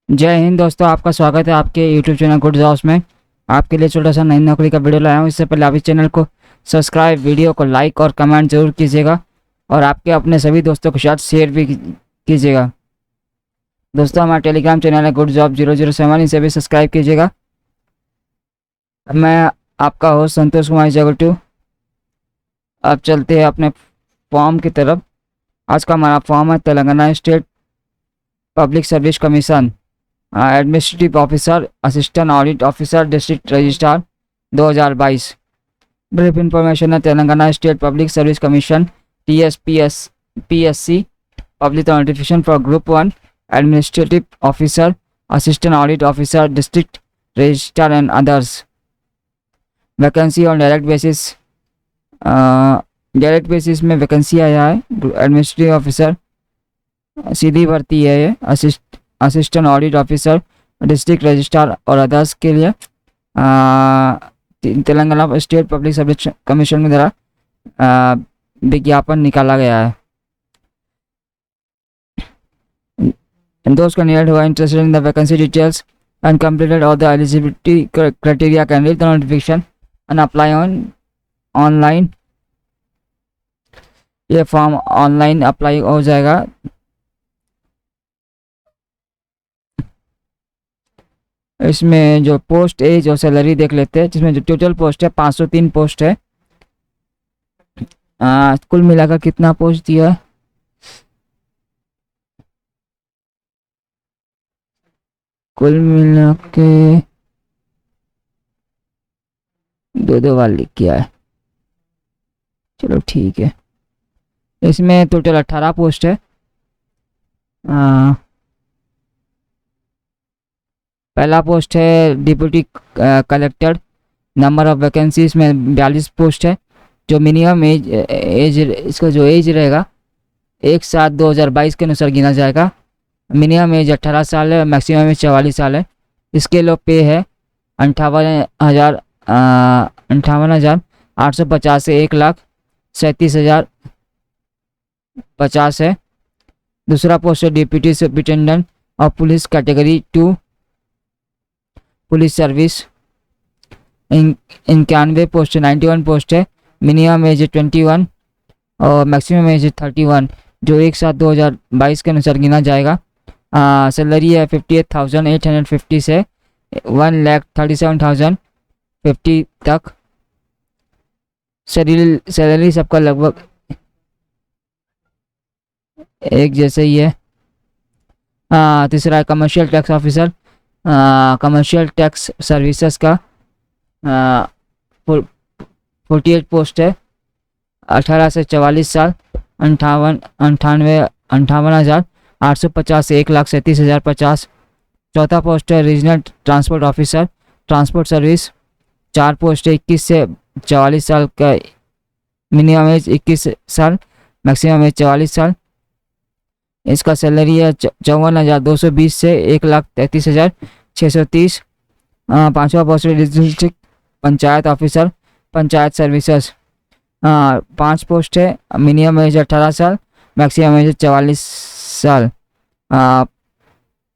जय हिंद दोस्तों, आपका स्वागत है आपके यूट्यूब चैनल गुड जॉब्स में। आपके लिए छोटा सा नई नौकरी का वीडियो लाया हूँ। इससे पहले आप इस चैनल को सब्सक्राइब, वीडियो को लाइक और कमेंट जरूर कीजिएगा और आपके अपने सभी दोस्तों के साथ शेयर भी कीजिएगा। दोस्तों, हमारा टेलीग्राम चैनल है गुड जॉब 007, इसे भी सब्सक्राइब कीजिएगा। मैं आपका होस्ट संतोष कुमार जगटू। अब चलते हैं अपने फॉर्म की तरफ। आज का हमारा फॉर्म है Telangana state public service commission, administrative officer, assistant audit officer, district registrar 2022। Brief information है Telangana state public service commission TSPSC public notification for group 1 administrative officer, assistant audit officer, district registrar and others. Vacancy on direct basis में vacancy आया है। Administrative officer सीधी भर्ती है ये। Assistant audit officer, district registrar और others के लिए Telangana state public service commission के द्वारा विज्ञापन निकाला गया है। Those candidates who are interested in the vacancy details and completed all the eligibility criteria can read the notification and apply on online। ये फॉर्म ऑनलाइन अप्लाई हो जाएगा। इसमें जो पोस्ट एज और सैलरी देख लेते हैं, जिसमें जो टोटल पोस्ट है 503 पोस्ट है। कुल मिलाकर कितना पोस्ट दिया है? कुल मिला के दो बार लिख किया है। चलो ठीक है। इसमें टोटल 18 पोस्ट है। पहला पोस्ट है deputy collector. Number of vacancies में 42 पोस्ट है। जो मिनिमम एज इसका जो एज रहेगा 1/7/2022 के अनुसार गिना जाएगा। मिनिमम एज 18 साल है, मैक्सिमम एज 44 साल है। स्केल ऑफ पे है 58,850 से 1,37,050 है। दूसरा पोस्ट है deputy superintendent of police category 2 police service. 91 post है, 91 पोस्ट है। मिनिमम एज 21 और मैक्सिमम एज 31, जो 1/7/2022 के अनुसार गिना जाएगा। सैलरी है 58,850 से 1,37,050 तक। सैलरी सबका लगभग एक जैसे ही है। तीसरा है commercial tax officer. Commercial tax services का 48 पोस्ट है। 18 से 44 साल। 58,850 से 1,37,050। चौथा पोस्ट है regional transport officer transport service. 4 post है 21 से 44 साल का। मिनिमम एज 21 साल, मैक्सिमम एज 44 साल। इसका सैलरी है 54,220 से 1,33,630। पाँचवा पोस्ट है district panchayat officer panchayat services. 5 post है। मिनिमम एज 18 साल, मैक्सिमम एज 44 साल।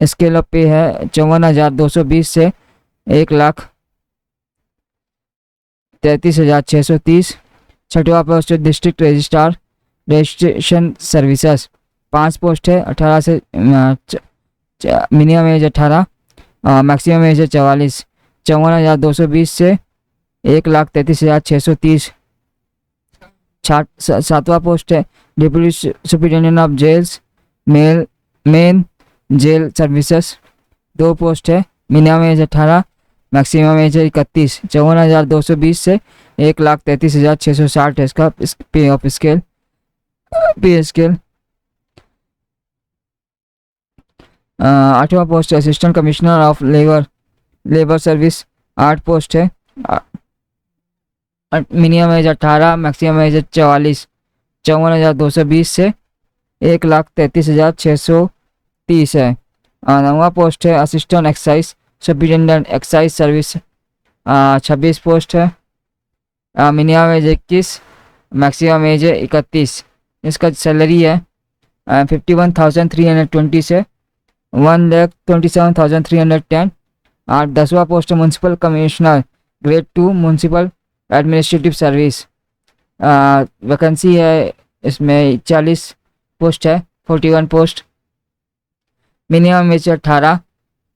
स्केल ऑफ पे है 54,220 से 1,33,630। छठवा पोस्ट है district registrar registration services. 5 post है। 18 से मिनिमम एज 18, मैक्सिमम एज 44। 54,220 से 1,33,630। 7वां पोस्ट है deputy superintendent of jails main jail services. 2 post है। Minimum age 18, maximum age 31। 54,220 से 1,33,660 है इसका pay of scale pay scale. 8वां पोस्ट है assistant commissioner of labour service. 8 post है। Minimum age 18, maximum age 44। 54,220 से 1,33,630 है। 9वां पोस्ट है assistant excise superintendent excise service. 26 post है। Minimum age 21, maximum age 31। इसका सैलरी है 51,320 से 1,27,310। और 10वां पोस्ट है municipal commissioner grade 2 municipal administrative service. Vacancy है इसमें 40 पोस्ट है, 41 पोस्ट। मिनिमम एज 18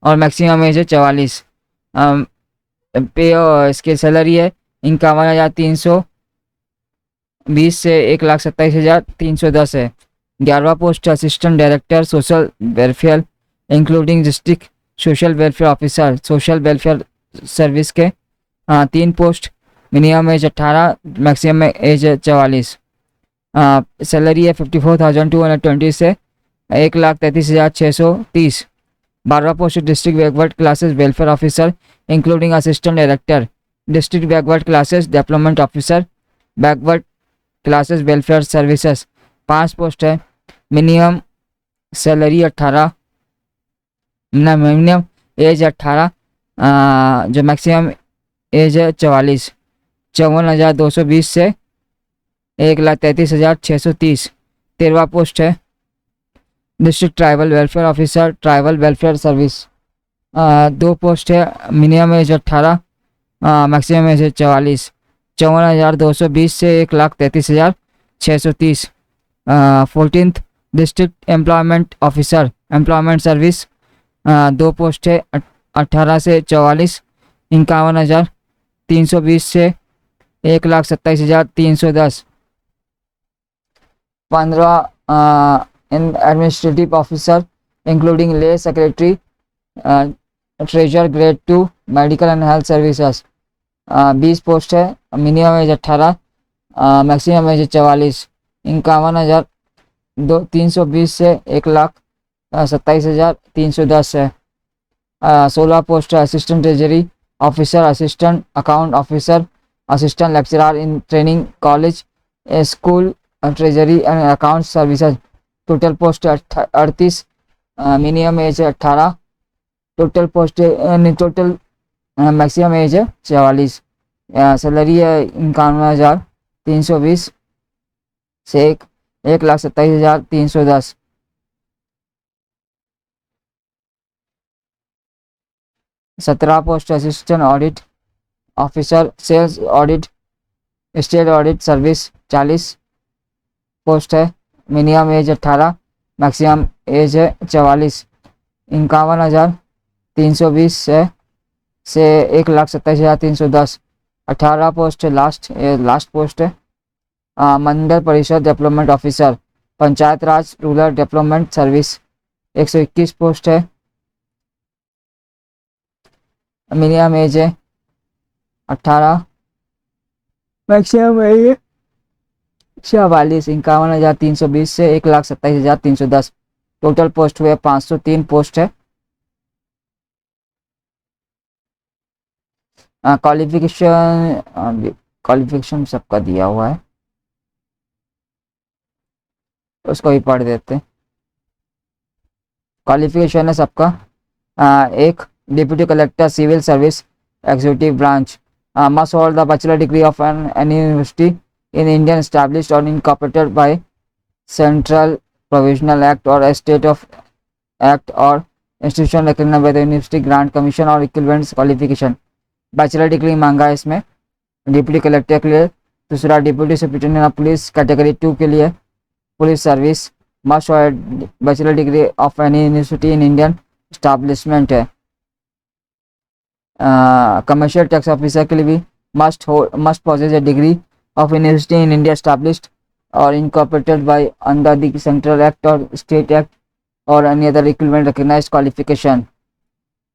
और मैक्सिमम एज है 44। पे और इसकी सैलरी है 51,320 से 1,27,310 है। 11वां post assistant director social welfare including district social welfare officer social welfare service के 3 post. Minimum age 18, maximum age 44। Salary है 54,220 से 1,33,630। 12वां post district backward classes welfare officer including assistant director district backward classes development officer backward classes welfare services. 5 post है। Minimum salary 18, minimum age 18, जो maximum age है 44। 54,220 से 1,33,630। 13वां post है district tribal welfare officer tribal welfare service. 2 post है। Minimum age 18, maximum age 44। 54,220 से 1,33,630। 14th district employment officer employment service. 2 post है। 18 से 44। 51,320 से 1,27,310। 15 एडमिनिस्ट्रेटिव ऑफिसर इंक्लूडिंग ले secretary treasure grade 2 medical and health services. 20 post है। Minimum age 18, maximum age 44। 51,320 से 1,27,310 है। 16 post है assistant treasury officer assistant account officer assistant lecturer in training college school treasury and account services. Total post 38। Minimum age 18। Total post total maximum age है 44। Salary है 51,320 से 1,27,310। 17 post assistant audit officer sales audit state audit service. 40 post है। Minimum age 18, maximum age है 44। 51,320 से 1,27,310। 18 post है last post है Mandal Parishad development officer panchayat राज rural development service. 121 post है। Minimum as है 18, मैक्सिमम एज है 44। 51,320 से 1,27,310। टोटल पोस्ट हुए 503 पोस्ट है। क्वालिफिकेशन सबका दिया हुआ है, उसको भी पढ़ देते। क्वालिफिकेशन है सबका एक deputy collector civil service executive branch must hold the bachelor degree of an university in Indian established or incorporated by Central Provisional Act or a state of act or institution recognized by the University Grant Commission or equivalent qualification। Bachelor degree मांगा है इसमें deputy collector के लिए। दूसरा deputy superintendent of police category 2 के लिए police service must bachelor degree of any university in Indian establishment है। Commercial tax officer के लिए भी must possess a degree of university in India established or incorporated by under the Central Act or State Act or any other equivalent recognized qualification।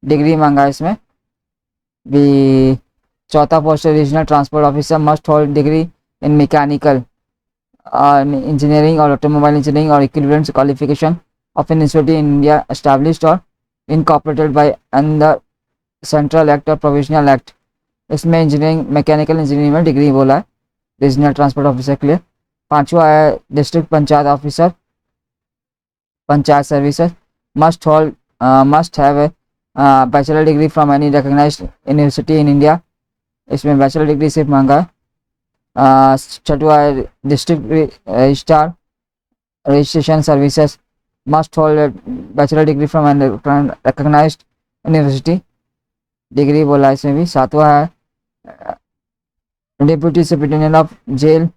Degree मांगा है इसमें भी। चौथा post regional transport officer must hold degree in mechanical engineering और automobile engineering और equivalent qualification of an institute in India established और incorporated by under central act और provisional act. इसमें इंजीनियरिंग मैकेनिकल इंजीनियरिंग में डिग्री बोला है regional transport officer के लिए। 5वां है district panchayat officer panchayat services must have bachelor degree from any recognised university in India. इसमें बैचलर डिग्री सिर्फ मांगा है। 6वां है district registrar registration services must hold a bachelor degree from an recognized university. Degree बोला है इसमें भी। सातवां है deputy superintendent of jail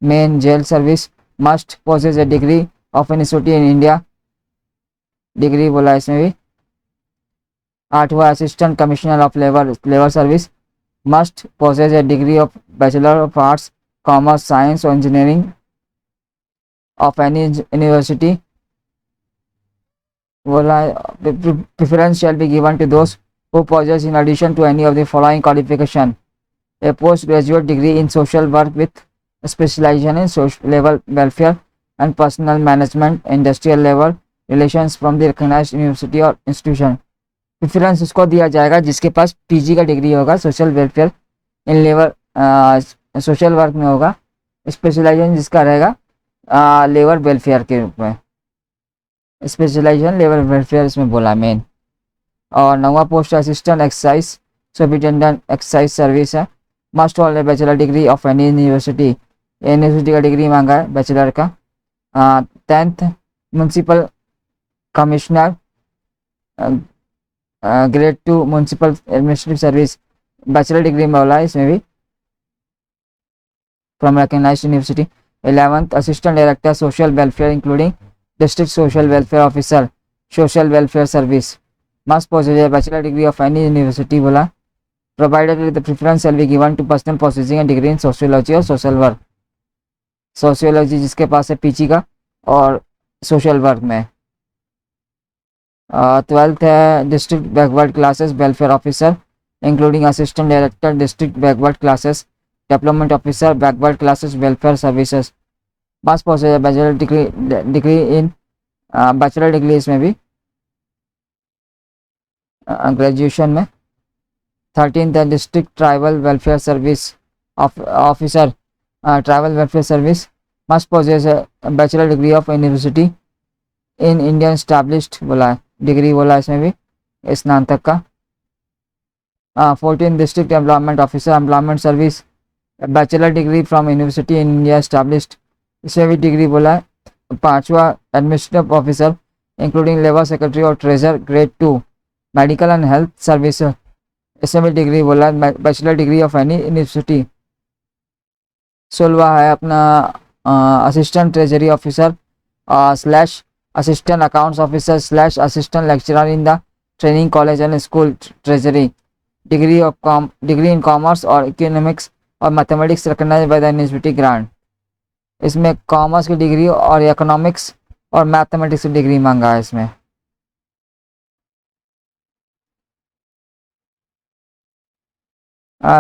main jail service must possess a degree of an institute in India. Degree बोला है इसमें भी। आठवां assistant commissioner of labour service must possess a degree of bachelor of arts commerce science और engineering of any university. बोला preference shall be given to those who possess in addition to any of the following qualification: a postgraduate degree in social work with specialization in social level welfare and personal management, industrial level relations from the recognized university or institution। Preference उसको दिया जाएगा जिसके पास PG का degree होगा social welfare in labour social work में होगा, specialisation जिसका रहेगा लेबर वेलफेयर के रूप में, स्पेशलाइजेशन लेबर वेलफेयर इसमें बोला मेन। और नवा post assistant excise superintendent excise service है must hold a bachelor degree of any university. University का डिग्री मांगा है बैचलर का। 10th municipal commissioner grade 2 municipal administrative service bachelor degree में बोला है इसमें भी from recognised university. 11th assistant director social welfare including district social welfare officer social welfare service must possess a bachelor degree of any university बोला। provided the preference shall be given to person possessing a degree in sociology और social work। sociology जिसके पास है PG का और social work में। 12th है district backward classes welfare officer including assistant director district backward classes development officer backward classes welfare services must possess a bachelor degree in bachelor degree इसमें भी graduation में। 13th district tribal welfare service officer tribal welfare service must possess bachelor degree of university in Indian established बोला है degree बोला है इसमें भी स्नातक का। 14th district employment officer employment service bachelor degree from university in India established इसमें भी डिग्री बोला है। 5वां administrative officer including labour secretary और treasure grade 2 medical and health service इसमें भी डिग्री बोला है bachelor degree of any university. 16वां है अपना assistant treasury officer slash assistant accounts officer slash assistant lecturer in the training college and school treasury degree in commerce और economics और mathematics recognised by the university grant. इसमें commerce की degree और economics और mathematics की degree मांगा है इसमें।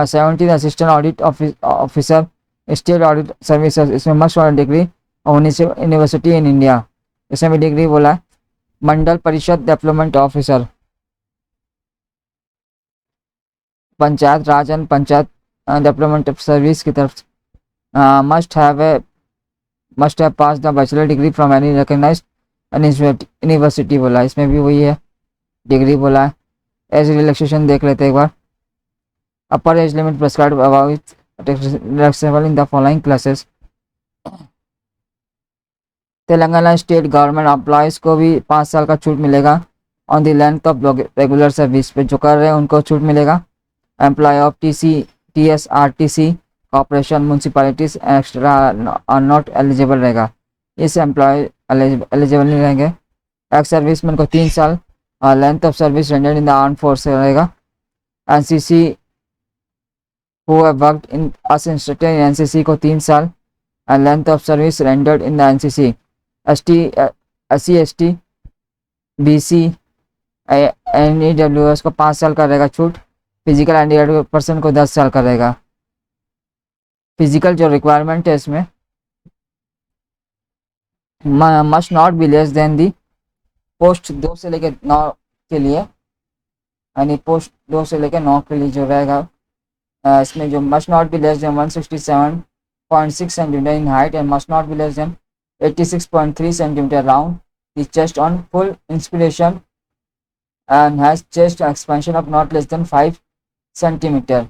Seventeen assistant audit officer state audit services इसमें must audit degree university in India इसमें भी डिग्री बोला है। Mandal Parishad development officer panchayat raj and panchayat development service की तरफ must have pass the bachelor degree from any recognised university बोला है इसमें भी वही है डिग्री बोला है। एज रिलैक्सेशन देख लेते हैं एक बार। upper age limit prescribed above is flexible in the following classes। Telangana state government employees को भी 5 साल का छूट मिलेगा on the length of regular service पे जो कर रहे हैं उनको छूट मिलेगा। Employ of TSRTC corporation municipalities extra are not eligible रहेगा, इस एम्प्लॉय एलिजिबल नहीं रहेंगे। एक्स सर्विसमैन को 3 साल length of service rendered in the arm force रहेगा। NCC who have worked in as instructor in NCC को 3 साल and length of service rendered in the NCC। SC ST BC NEWS को 5 साल का रहेगा छूट। फिजिकल हैंडिकैप्ड पर्सन को 10 साल का रहेगा। फिजिकल जो रिक्वायरमेंट है इसमें must not be less than the post 2 से लेकर 9 के लिए, यानी पोस्ट 2 से लेकर 9 के लिए जो रहेगा इसमें जो must not be less than 167.6 centimetre in height and must not be less than 86.3 centimetre round the chest on full inspiration and has chest expansion of not less than 5 centimetre.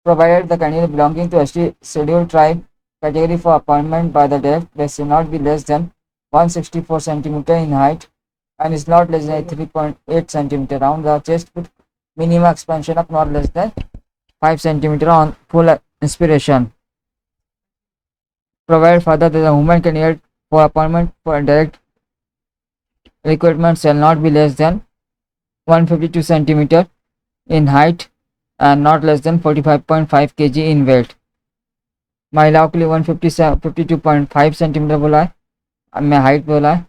Provided the candidate belonging to ST scheduled tribe category for appointment by the DEF, they should not be less than 164 centimeter in height and is not less than 3.8 centimeter round the chest with minimum expansion of not less than 5 centimeter on full inspiration. Provide further that the woman candidate for appointment for direct recruitment shall not be less than 152 centimeter in height and not less than 45.5 kg in weight. महिलाओं के लिए 152.5 centimetre बोला है, मैं height बोला है,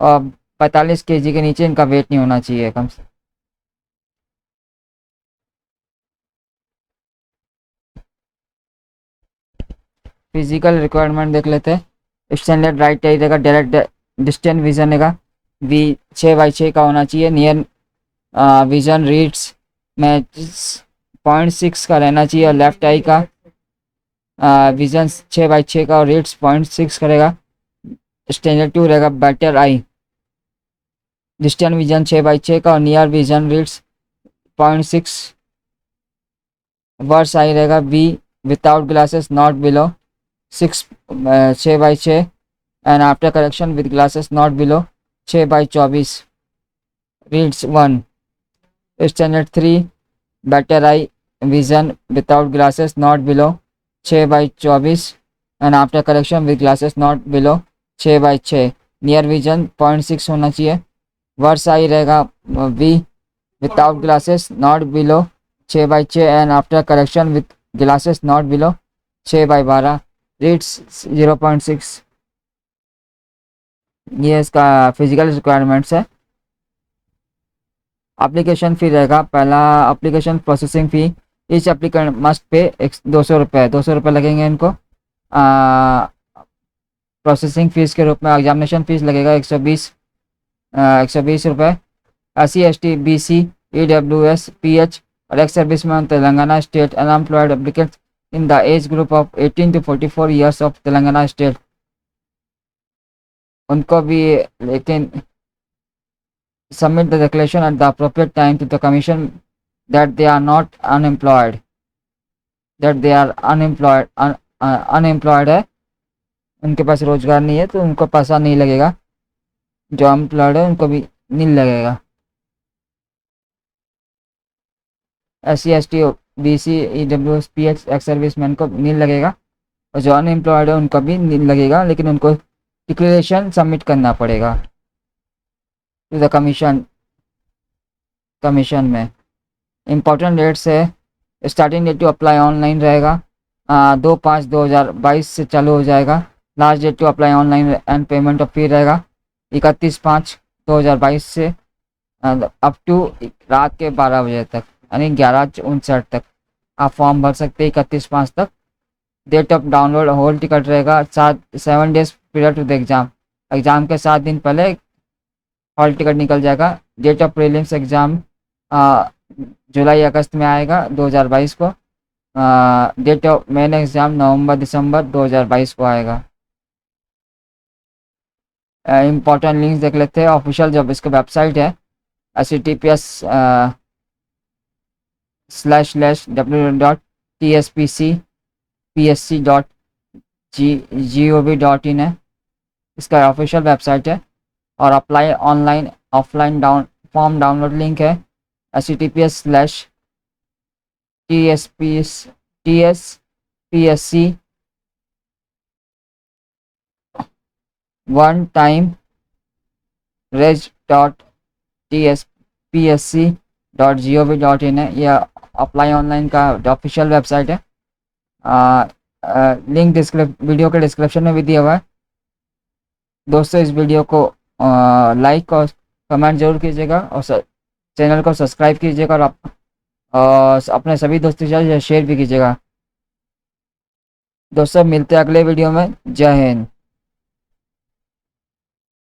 और 45 kg के नीचे इनका वेट नहीं होना चाहिए कम से। फिजिकल रिक्वायरमेंट देख लेते हैं। स्टैंडर्ड राइट आई रहेगा, डायरेक्ट डिस्टेंट विजन रहेगा, वी 6x6 का होना चाहिए। नियर विजन रीड्स में 0.6 का रहना चाहिए और लेफ्ट आई का विजन 6x6 का और रीड्स 0.6 करेगा। स्टैंडर्ड 2 रहेगा better I, distant vision 6x6 का और near vision reads 0.6। Worse eye रहेगा वी without glasses not below 6x6 and after correction with glasses not below 6/24 reads 1. Standard 3 better eye vision without glasses not below 6/24 and after correction with glasses not below 6/6 near vision 0.6 होना चाहिए। Verse eye रहेगा V without glasses not below 6/6 and after correction with glasses not below 6/12 reads 0.6। ये इसका physical requirements है। Application fee रहेगा, पहला application processing fee, each applicant must pay 200 रुपये लगेंगे इनको प्रोसेसिंग फ़ीस के रूप में। एग्जामिनेशन फ़ीस लगेगा 120 रुपये। SC ST BC EWS PH और ex service man Telangana state unemployed applicants in the age group of 18 to 44 years of Telangana state, उनको भी लेकिन submit the declaration at the appropriate time to the commission that they are not unemployed, that they are unemployed है, उनके पास रोजगार नहीं है तो उनको पैसा नहीं लगेगा। जो अनएम्प्लॉयड है उनको भी नहीं लगेगा। SC ST BC EWS PH ex serviceman को नहीं लगेगा और जो अनएम्प्लॉयड है उनको भी नहीं लगेगा, लेकिन उनको डिक्लेरेशन सबमिट करना पड़ेगा टू द कमीशन में। इम्पोर्टेंट डेट्स है, starting date to apply online रहेगा 2/5/2022 से चालू हो जाएगा। Last date to apply online and payment of fee रहेगा 31/5/2022 से अप टू रात के 12 बजे तक, यानी 11:59 तक आप फॉर्म भर सकते हैं 31/5 तक। Date of download hall ticket रहेगा 7 days period to the exam के 7 दिन पहले हॉल टिकट निकल जाएगा। डेट ऑफ प्रीलिम्स एग्ज़ाम जुलाई अगस्त में आएगा 2022 को। डेट ऑफ मेन एग्ज़ाम नवंबर-दिसंबर 2022 को आएगा। इम्पोर्टेंट लिंक्स देख लेते हैं। ऑफिशियल जब इसका वेबसाइट है https://www.tspc.psc.gov.in है, इसका ऑफिशियल वेबसाइट है। और apply online offline form download link है https://tspsc onetimeraise.tspsc.gov.in है। यह अप्लाई ऑनलाइन का ऑफिशियल वेबसाइट है। लिंक वीडियो के डिस्क्रिप्शन में भी दिया हुआ है। दोस्तों इस वीडियो को लाइक और कमेंट जरूर कीजिएगा और चैनल को सब्सक्राइब कीजिएगा और अपने सभी दोस्तों के साथ शेयर भी कीजिएगा। दोस्तों मिलते हैं अगले वीडियो में। जय हिंद।